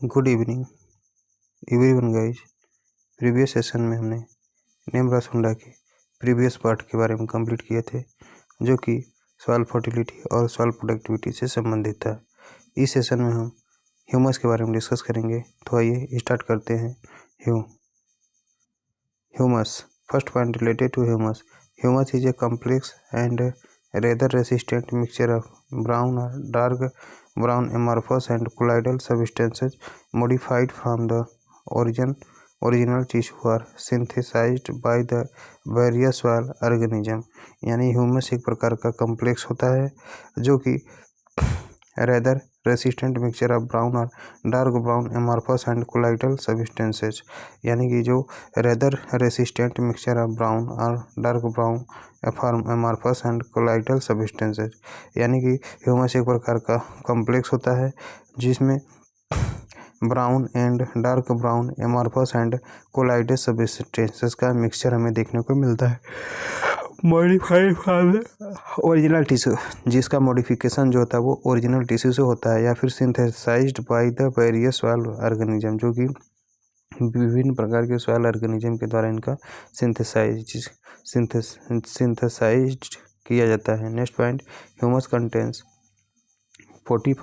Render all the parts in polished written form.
Good evening everyone guys. Previous session में हमने नेमराज हुंडा के प्रीवियस पार्ट के बारे में कंप्लीट किए थे, जो कि सॉइल फर्टिलिटी और सॉइल प्रोडक्टिविटी से संबंधित था। इस सेशन में हम ह्यूमस के बारे में डिस्कस करेंगे। तो आइए स्टार्ट करते हैं। Humus. First point related to humus. Humus is a complex and rather resistant mixture of brown और dark brown amorphous and colloidal substances modified from the original tissue or synthesized by the various soil organism। यानी humus एक प्रकार का complex होता है जो कि rather resistant mixture of brown और dark brown amorphous and colloidal substances, यानी कि जो rather resistant mixture of brown और dark brown amorphous and colloidal substances, यानी कि ह्यूमस एक प्रकार का कॉम्प्लेक्स होता है जिसमें brown and dark brown amorphous and colloidal substances का मिक्सचर हमें देखने को मिलता है। मॉडिफाइड फ्रॉम ओरिजिनल टिश्यू, जिसका मॉडिफिकेशन जो होता है वो ओरिजिनल टिश्यू से होता है, या फिर synthesized by the various soil organism, जो कि विभिन्न प्रकार के सॉइल ऑर्गेनिज्म के द्वारा इनका सिंथेसाइज्ड किया जाता है। Next point, humus contains 40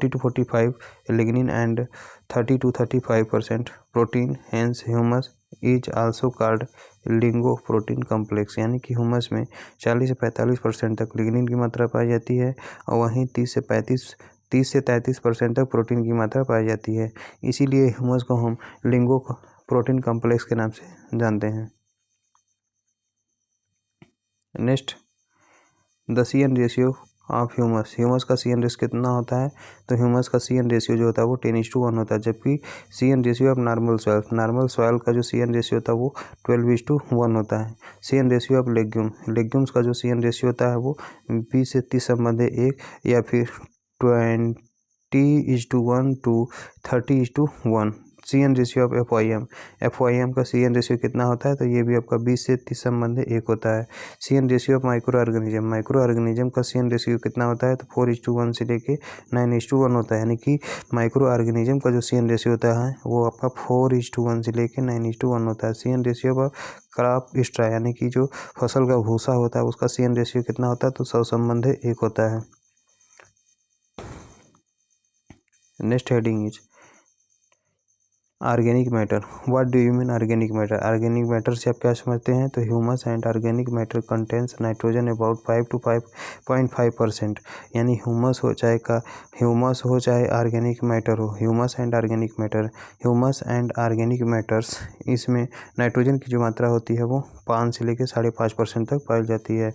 to 45 lignin and 30 to 35% protein. Hence humus is also called lingo protein complex, यानी कि ह्यूमस में 40 से 45% तक लिग्निन की मात्रा पाई जाती है और वहीं 30 से 33% तक प्रोटीन की मात्रा पाई जाती है। इसीलिए ह्यूमस को हम लिंगो प्रोटीन कम्प्लेक्स के नाम से जानते हैं। Next, the CN ratio of humus. Humus का CN रेशियो कितना होता है? तो ह्यूमस का CN रेशियो जो होता है वो 10:1 होता है, जबकि CN ratio of normal soil का जो CN रेशियो होता है वो 12:1 होता है। CN रेशियो ऑफ लेग्यूम्स का जो CN रेशियो होता है वो 20 से 30 संबंधी 1 या फिर 20:1 to 30:1। CN ratio of FYM का CN रेशियो कितना होता है? तो ये भी आपका 20 से 30 संबंधी 1 होता है। CN ratio of micro organism का CN रेशियो कितना होता है? तो 4:1 से लेके 9:1 होता है, यानी कि माइक्रो ऑर्गेनिज्म का जो CN रेशियो होता है वो आपका 4:1 से लेके 9:1 होता है। CN ratio of crop straw, यानी कि जो फसल का भूसा होता है उसका CN रेशियो कितना होता है? तो 100 संबंधी 1 होता है। Next heading is organic matter. What do you mean organic matter? Organic matter से आप क्या समझते हैं? तो humus and organic matter contains nitrogen about 5 to 5.5%, यानी ह्यूमस हो चाहे ऑर्गेनिक मैटर हो, ह्यूमस एंड ऑर्गेनिक मैटर्स, इसमें नाइट्रोजन की जो मात्रा होती है वो 5 से लेकर 5.5% तक पाई जाती है।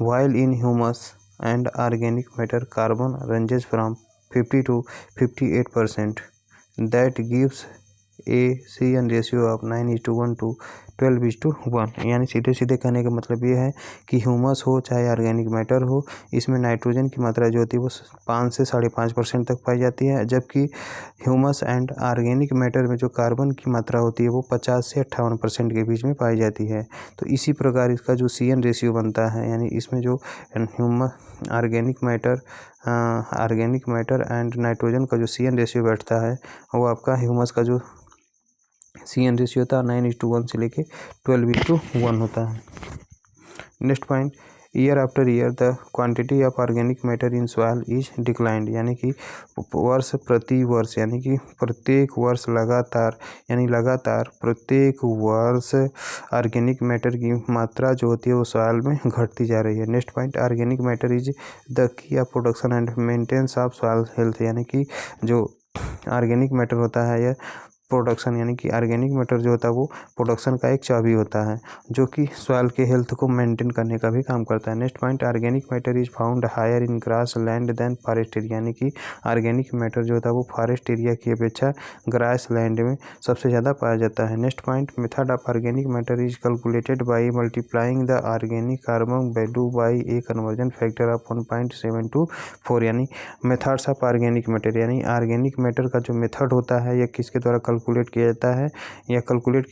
While in humus and organic matter carbon ranges from 50 to 58%, that gives A CN ratio of 9:1 to 12:1। यानी सीधे कहने का मतलब ये है कि ह्यूमस हो चाहे ऑर्गेनिक मैटर हो, इसमें नाइट्रोजन की मात्रा जो होती है वो 5 से 5.5% तक पाई जाती है, जबकि ह्यूमस एंड ऑर्गेनिक मैटर में जो कार्बन की मात्रा होती है वो 50 से 58% के बीच में पाई जाती है। तो इसी प्रकार इसका जो CN रेशियो बनता है, यानी इसमें जो ऑर्गेनिक मैटर एंड नाइट्रोजन का जो CN रेशियो बैठता है वो आपका ह्यूमस का जो CN रेशियो होता है 9:1 से लेके 12:1 होता है। Next point, year after year the quantity of organic matter in soil is declined, यानी कि वर्ष प्रति वर्ष, यानी कि प्रत्येक वर्ष लगातार प्रत्येक वर्ष ऑर्गेनिक मैटर की मात्रा जो होती है वो सॉइल में घटती जा रही है। Next point, organic matter is the key of production and maintenance of soil health, यानी कि जो ऑर्गेनिक मैटर होता है या प्रोडक्शन, यानी कि ऑर्गेनिक मैटर जो होता है वो प्रोडक्शन का एक चाबी होता है जो कि सॉइल के हेल्थ को मेंटेन करने का भी काम करता है। Next point, organic matter is found higher in grass land than forest area, यानी कि ऑर्गेनिक मैटर जो होता है वो फॉरेस्ट एरिया की अपेक्षा ग्रास लैंड में सबसे ज़्यादा पाया जाता है। Next point, method of organic matter is calculated by multiplying the organic carbon value by A conversion factor of 1.724, यानी मेथड्स ऑफ ऑर्गेनिक मैटर, यानी ऑर्गेनिक मैटर का जो मेथड होता है यह किसके द्वारा कैलकुलेट किया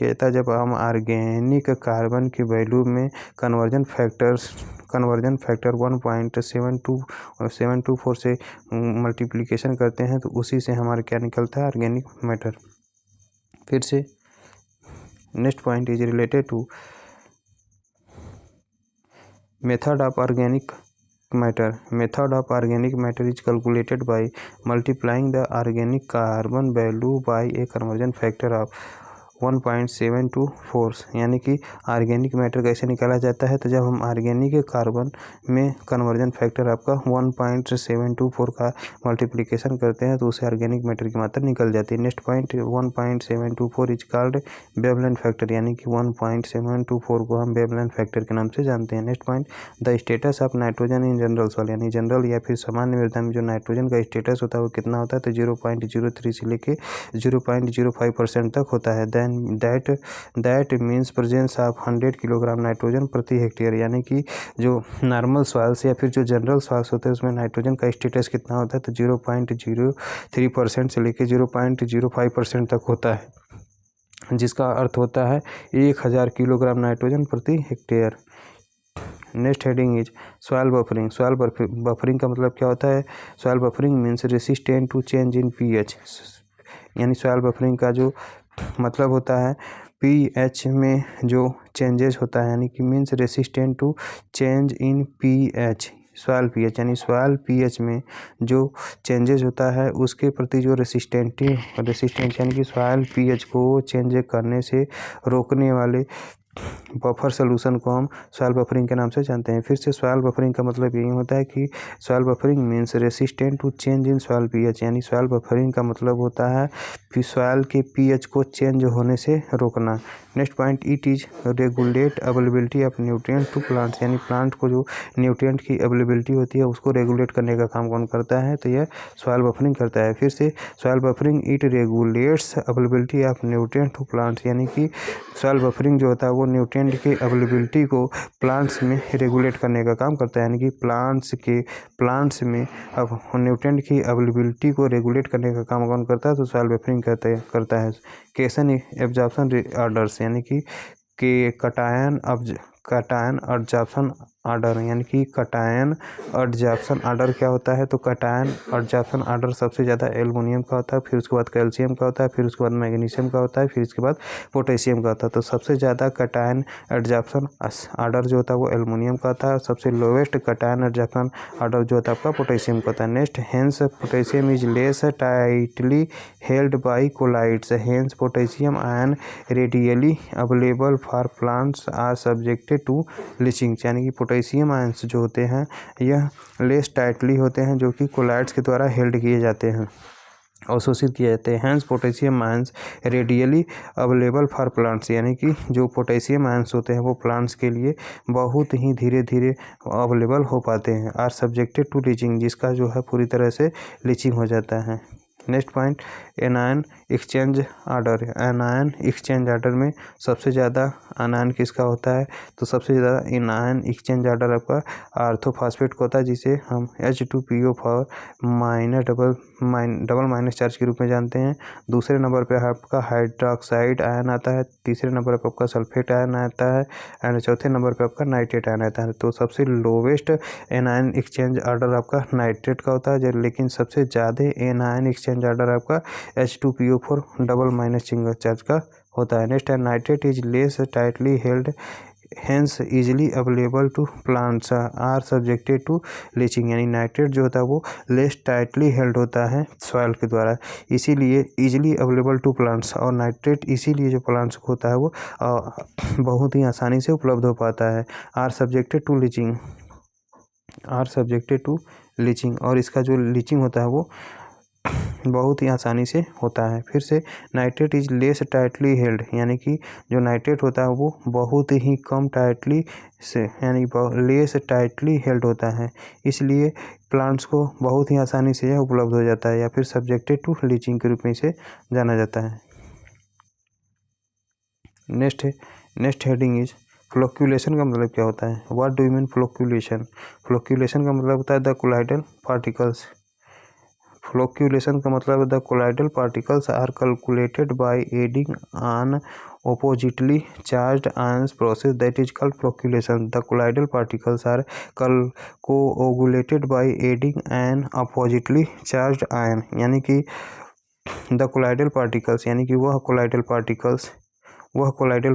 जाता है जब हम ऑर्गेनिक कार्बन की वैल्यू में कन्वर्जन फैक्टर्स कन्वर्जन फैक्टर 1.724 से मल्टीप्लिकेशन करते हैं तो उसी से हमारा क्या निकलता है, ऑर्गेनिक मैटर। फिर से next point is related to method of organic matter. Method of organic matter is calculated by multiplying the organic carbon value by a conversion factor of 1.724। यानी कि ऑर्गेनिक मैटर कैसे निकाला जाता है, तो जब हम ऑर्गेनिक कार्बन में कन्वर्जन फैक्टर आपका 1.724 का मल्टीप्लिकेशन करते हैं तो उसे ऑर्गेनिक मैटर की मात्रा निकल जाती है। Next point 1.724 is called wavelength factor, यानी कि 1.724 को हम वेवलेंथ फैक्टर के नाम से जानते हैं। Next point the status of nitrogen in general soil, यानी जनरल या फिर सामान्य मृदा में जो नाइट्रोजन का स्टेटस होता है वो कितना होता है, तो 0.03 से लेके 0.05% तक होता है। That means presence of 100 kilogram nitrogen प्रति हेक्टेयर, यानी कि जो नॉर्मल सॉइल्स या फिर जो जनरल सॉइल्स होते हैं उसमें नाइट्रोजन का स्टेटस कितना होता है, तो 0.03% से लेकर 0.05% तक होता है, जिसका अर्थ होता है 1000 किलोग्राम नाइट्रोजन प्रति hectare. Next heading is soil buffering. Soil buffering का मतलब क्या होता है, soil buffering means resistant to change in pH, यानी सॉइल बफरिंग का जो मतलब होता है पीएच में जो चेंजेस होता है, यानी कि means resistant to change in pH, soil pH, यानी सॉइल पीएच में जो चेंजेस होता है उसके प्रति जो रेसिस्टेंट यानी कि सॉइल पीएच को चेंज करने से रोकने वाले बफर सोल्यूशन को हम सॉइल बफरिंग के नाम से जानते हैं। फिर से सॉइल बफरिंग का मतलब यही होता है कि soil buffering means resistant to change in soil pH, यानी सॉइल बफरिंग का मतलब होता है कि सॉइल के पीएच को चेंज होने से रोकना। Next point it is regulate availability of nutrient to plants, यानी प्लांट को जो न्यूट्रिएंट की अवेलेबिलिटी होती है उसको रेगुलेट करने का काम कौन करता है, तो यह सॉइल बफरिंग करता है। फिर से soil buffering it regulates availability of nutrient to plants, यानी कि सॉइल बफरिंग जो होता है वो न्यूट्रिएंट की अवेलेबिलिटी को प्लांट्स में रेगुलेट करने का काम करता है, यानी कि प्लांट्स में अब न्यूट्रिएंट की अवेलेबिलिटी को रेगुलेट करने का काम कौन करता है, तो सॉइल बफरिंग करता है। केशन एब्जॉर्प्शन ऑर्डर्स, यानी कि कटायन एब्जॉर्प्शन ऑर्डर, यानी कि कटायन एब्जॉर्प्शन ऑर्डर क्या होता है, तो कटायन एब्जॉर्प्शन ऑर्डर सबसे ज़्यादा एल्युमिनियम का होता है, फिर उसके बाद कैल्शियम का होता है, फिर उसके बाद मैग्नीशियम का होता है, फिर इसके बाद पोटेशियम का होता है। तो सबसे ज़्यादा कटायन एब्जॉर्प्शन ऑर्डर जो होता है वो एल्युमिनियम का होता है, सबसे लोवेस्ट कटायन एब्जॉर्प्शन ऑर्डर जो होता है आपका पोटेशियम का होता है। Next hence potassium is less tightly held by colloids, hence potassium ion readily available for plants are subjected to leaching, यानी कि पोटेशियम आयंस जो होते हैं यह लेस टाइटली होते हैं जो कि कोलाइड्स के द्वारा हेल्ड किए जाते हैं, अवशोषित किए जाते हैं। Hence potassium ions readily available for plants, यानी कि जो पोटेशियम आयंस होते हैं वो प्लांट्स के लिए बहुत ही धीरे धीरे अवेलेबल हो पाते हैं। आर सब्जेक्टेड टू लीचिंग, जिसका जो है पूरी तरह से लीचिंग हो जाता है। Next point anion exchange order. Anion exchange order में सबसे ज़्यादा एनायन किसका होता है, तो सबसे ज़्यादा एनायन एक्सचेंज ऑर्डर आपका आर्थोफॉस्फेट का होता है, जिसे हम H2PO for double minus charge के रूप में जानते हैं। दूसरे नंबर पे आपका हाइड्रोक्साइड आयन आता है, तीसरे नंबर पर आपका सल्फेट आयन आता है एंड चौथे नंबर पे आपका नाइट्रेट आयन आता है। तो सबसे लोवेस्ट एनायन एक्सचेंज ऑर्डर आपका नाइट्रेट का होता है, लेकिन सबसे ज़्यादा एनायन एक्सचेंज ऑर्डर आपका H2PO for double minus single charge का होता है। नेक्स्ट है nitrate is less tightly held hence easily available to plants are subjected to leaching, यानी नाइट्रेट जो होता है वो लेस टाइटली हेल्ड होता है सॉइल के द्वारा, इसीलिए इजीली अवेलेबल टू प्लांट्स, और नाइट्रेट इसीलिए जो प्लांट्स को होता है वो बहुत ही आसानी से उपलब्ध हो पाता है। आर सब्जेक्टेड टू लीचिंग, और इसका जो लीचिंग होता है वो बहुत ही आसानी से होता है। फिर से nitrate is less tightly held, यानी कि जो नाइट्रेट होता है वो बहुत ही कम टाइटली से यानी लेस टाइटली हेल्ड होता है, इसलिए प्लांट्स को बहुत ही आसानी से यह उपलब्ध हो जाता है, या फिर सब्जेक्टेड टू लीचिंग के रूप में इसे जाना जाता है। नेक्स्ट हेडिंग इज फ्लोक्यूलेशन का मतलब क्या होता है, what do you mean flocculation. Flocculation का मतलब होता है द कोलाइडल पार्टिकल्स फ्लोक्यूलेशन का मतलब the colloidal particles are calculated by adding on oppositely charged ions process that is called flocculation. The colloidal particles are coagulated by adding an oppositely charged ion. यानी कि the colloidal particles यानी कि वह colloidal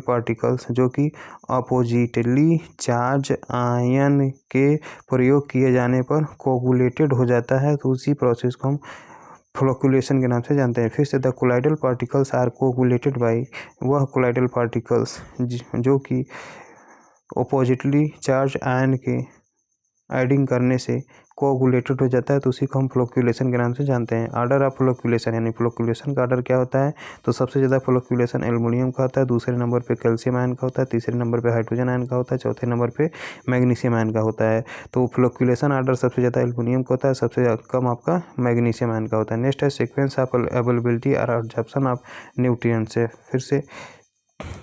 particles जो कि oppositely charge ion के प्रयोग किए जाने पर कोगुलेटेड हो जाता है, तो उसी प्रोसेस को हम फ्लोक्यूलेशन के नाम से जानते हैं। फिर से the colloidal particles are coagulated by, वह कोलाइडल पार्टिकल्स जो कि अपोजिटली चार्ज आयन के एडिंग करने से कोगुलेटेड हो जाता है, तो उसी को हम फ्लोक्यूलेशन के नाम से जानते हैं। आर्डर ऑफ फ्लोक्यूलेशन यानी फ्लोक्यूलेशन का आर्डर क्या होता है, तो सबसे ज़्यादा फ्लोक्यूलेशन एल्युमिनियम का होता है, दूसरे नंबर पे कैल्शियम आयन का होता है, तीसरे नंबर पे हाइड्रोजन आयन का होता है, चौथे नंबर पे मैग्नीशियम आयन का होता है। तो फ्लोक्यूलेशन आर्डर सबसे ज़्यादा एल्युमिनियम का होता है, सबसे कम आपका मैग्नीशियम आयन का होता है। नेक्स्ट है सीक्वेंस ऑफ अवेलेबिलिटी और एब्जॉर्प्शन ऑफ न्यूट्रिएंट्स है। फिर से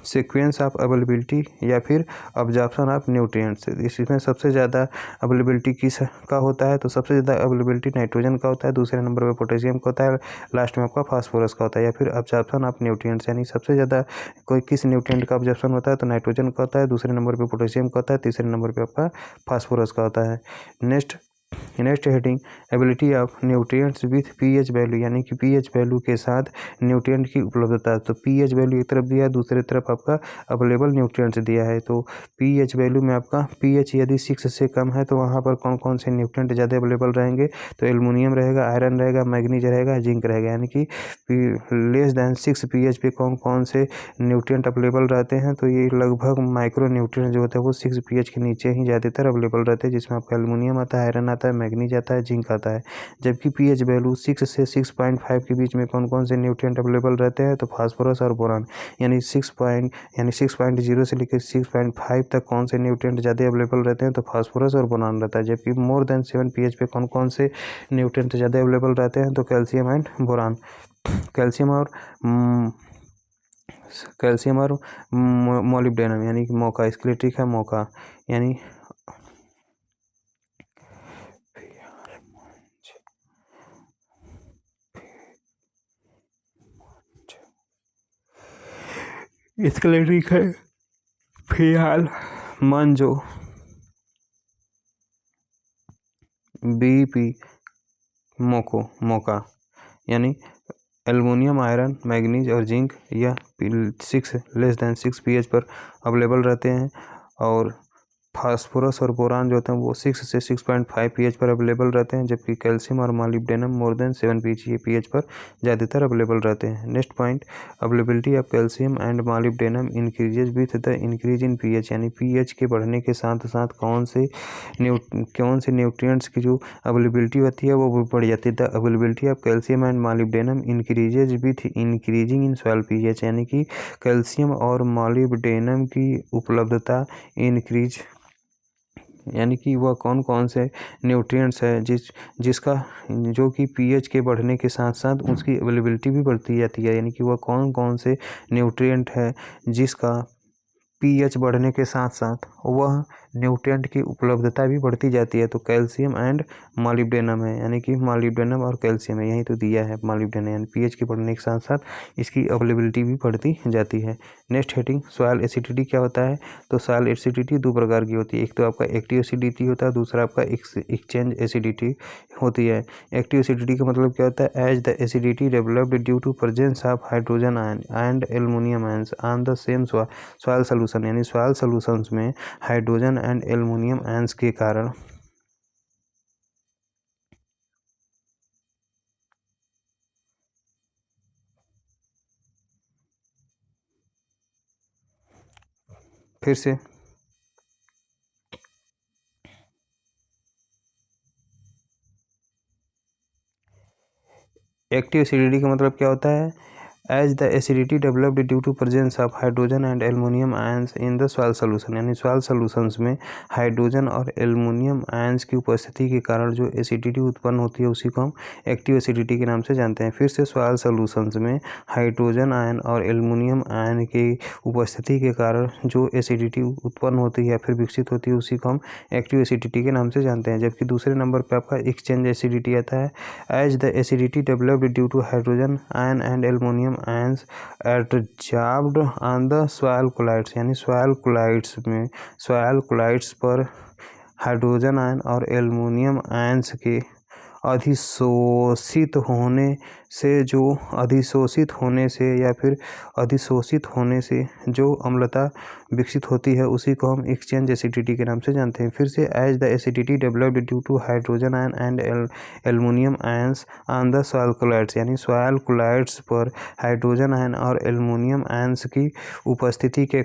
सीक्वेंस ऑफ अवेलेबिलिटी या फिर अब्जॉर्प्शन ऑफ न्यूट्रिएंट्स, इसमें सबसे ज़्यादा अवेलेबिलिटी किस का होता है, तो सबसे ज़्यादा अवेलेबिलिटी नाइट्रोजन का होता है, दूसरे नंबर पे पोटेशियम का होता है, लास्ट में आपका फास्फोरस का होता है। या फिर अब्जॉर्प्शन ऑफ न्यूट्रिएंट्स यानी सबसे ज़्यादा कोई किस न्यूट्रिएंट का अब्जॉर्प्शन होता है, तो नाइट्रोजन का होता है, दूसरे नंबर पर पोटेशियम का होता है, तीसरे नंबर पर आपका फास्फोरस का होता है। Next heading ability of nutrients with pH value, यानी कि पीएच वैल्यू के साथ न्यूट्रिएंट की उपलब्धता। तो पीएच वैल्यू एक तरफ दिया है, दूसरी तरफ आपका अवेलेबल न्यूट्रिएंट्स दिया है। तो पीएच वैल्यू में आपका पीएच यदि 6 से कम है तो वहाँ पर कौन कौन से न्यूट्रिएंट ज़्यादा अवेलेबल रहेंगे, तो एल्युमिनियम रहेगा, आयरन रहेगा, मैग्नीज रहेगा, जिंक रहेगा। यानी कि लेस दैन 6 पीएच पे कौन कौन से न्यूट्रिएंट अवेलेबल रहते हैं, तो ये लगभग माइक्रो न्यूट्रिएंट जो होते हैं वो 6 पीएच के नीचे ही ज़्यादातर अवेलेबल रहते हैं, जिसमें आपका एल्युमिनियम आता है, आयरन आता है, मैग्नीज आता है, जिंक आता है। जबकि पीएच वैल्यू 6 से 6.5 के बीच में कौन कौन से न्यूट्रिएंट अवेलेबल रहते हैं, तो फास्फोरस और बोरान। यानी 6.0 से लेकर 6.5 तक कौन से न्यूट्रिएंट ज़्यादा अवेलेबल रहते हैं, तो फास्फोरस और बोरान रहता है। जबकि मोर देन 7 पीएच पे कौन कौन से न्यूट्रिएंट ज़्यादा अवेलेबल रहते हैं, तो कैल्शियम एंड बोरान। कैल्शियम और मोलिब्डेनम यानी कि मौका, इसके लिए ट्रिक है मौका, यानी इसके लिए ट्रिक है फियाल मंजो बीपी मोको मौका, यानी एल्युमिनियम, आयरन, मैग्नीज और जिंक यह 6 लेस दैन 6 पीएच पर अवेलेबल रहते हैं, और फास्फोरस और बोरान जो होते हैं वो 6 से 6.5 पीएच पर अवेलेबल रहते हैं, जबकि कैल्शियम और मॉलिब्डेनम मोर देन 7 पीएच पर ज़्यादातर अवेलेबल रहते हैं। Next point availability of calcium and molybdenum increases with the increase in pH, यानी पीएच के बढ़ने के साथ साथ कौन से न्यूट्रिएंट्स की जो अवेलेबिलिटी होती है वो भी बढ़ जाती है। The availability of calcium and molybdenum increases with increasing in soil pH, यानी कि कैल्शियम और मॉलिब्डेनम की उपलब्धता इंक्रीज, यानी कि वह कौन कौन से न्यूट्रिएंट्स है जिसका जो कि पीएच के बढ़ने के साथ साथ उसकी अवेलेबिलिटी भी बढ़ती जाती है, यानी कि वह कौन कौन से न्यूट्रिएंट है जिसका पीएच बढ़ने के साथ साथ वह न्यूट्रिएंट की उपलब्धता भी बढ़ती जाती है, तो कैल्शियम एंड मॉलिब्डेनम है, यानी कि मॉलिब्डेनम और कैल्शियम है, यही तो दिया है मॉलिब्डेनम, यानी पीएच के बढ़ने के साथ साथ इसकी अवेलेबिलिटी भी बढ़ती जाती है। नेक्स्ट हेडिंग सॉइल एसिडिटी क्या होता है, तो सॉइल एसिडिटी दो प्रकार की होती है, एक तो आपका एक्टिव एसिडिटी होता है, दूसरा आपका एक्सचेंज एसिडिटी होती है। एक्टिव एसिडिटी का मतलब क्या होता है, as the acidity developed due to presence of hydrogen ion and aluminium ions on the same soil solution, यानी सॉइल सोल्यूशंस में हाइड्रोजन एंड एल्युमिनियम आयंस के कारण फिर से एक्टिव एसिडिटी का मतलब क्या होता है, as the acidity developed due to presence of hydrogen and aluminium ions in the soil solution, यानी सॉइल सोल्यूशंस में हाइड्रोजन और एल्युमिनियम आयंस की उपस्थिति के कारण जो एसिडिटी उत्पन्न होती है उसी को हम एक्टिव एसिडिटी के नाम से जानते हैं। फिर से सॉइल सोल्यूशंस में हाइड्रोजन आयन और एल्युमिनियम आयन की उपस्थिति के कारण जो एसिडिटी उत्पन्न होती है या फिर विकसित होती है उसी को हम एक्टिव एसिडिटी के नाम से जानते हैं। जबकि दूसरे नंबर पर आपका एक्सचेंज एसिडिटी आता है। As the acidity developed due to hydrogen ion and aluminium ions absorbed on the soil colloids, यानी सॉइल कोलाइड्स पर हाइड्रोजन आयन और एल्युमिनियम आयंस के अधिशोषित होने से जो अम्लता विकसित होती है उसी को हम एक्सचेंज एसिडिटी के नाम से जानते हैं। फिर से as the acidity developed due to hydrogen ion and aluminium ions on the soil colloids, यानी सॉइल कोलाइड्स पर हाइड्रोजन आयन और एल्युमिनियम आयंस की उपस्थिति के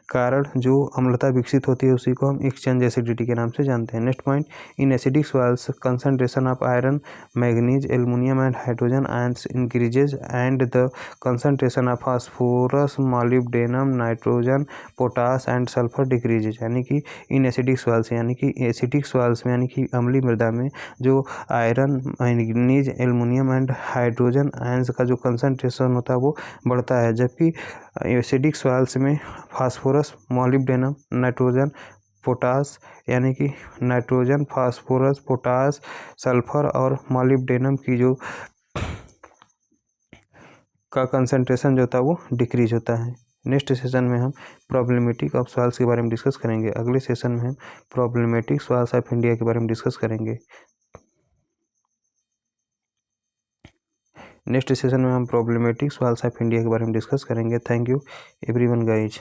कारण जो अम्लता विकसित होती है उसी को हम एक्सचेंज एसिडिटी के नाम से जानते हैं। Next point, in acidic soils concentration of iron, manganese, aluminium and hydrogen ions increases and the concentration of phosphorus, molybdenum, nitrogen, potash and sulphur decreases, यानी कि इन एसिडिक सॉइल्स यानी कि एसिडिक सॉइल्स में यानी कि अम्लीय मृदा में जो iron, manganese, aluminium and hydrogen ions का जो कंसंट्रेशन होता है वो बढ़ता है। जबकि एसिडिक सॉइल्स में फास्फोरस, मॉलिब्डेनम, नाइट्रोजन, पोटास, यानी कि नाइट्रोजन, फास्फोरस, पोटास, सल्फर और मॉलिब्डेनम की जो का कंसंट्रेशन जो होता है वो डिक्रीज होता है। नेक्स्ट सेशन में हम प्रॉब्लमेटिक ऑफ सॉइल्स के बारे में डिस्कस करेंगे। अगले सेशन में हम प्रॉब्लमेटिक सॉइल्स ऑफ इंडिया के बारे में डिस्कस करेंगे। नेक्स्ट सेशन में हम प्रॉब्लमेटिक सॉइल्स ऑफ इंडिया के बारे में डिस्कस करेंगे। Thank you everyone guys.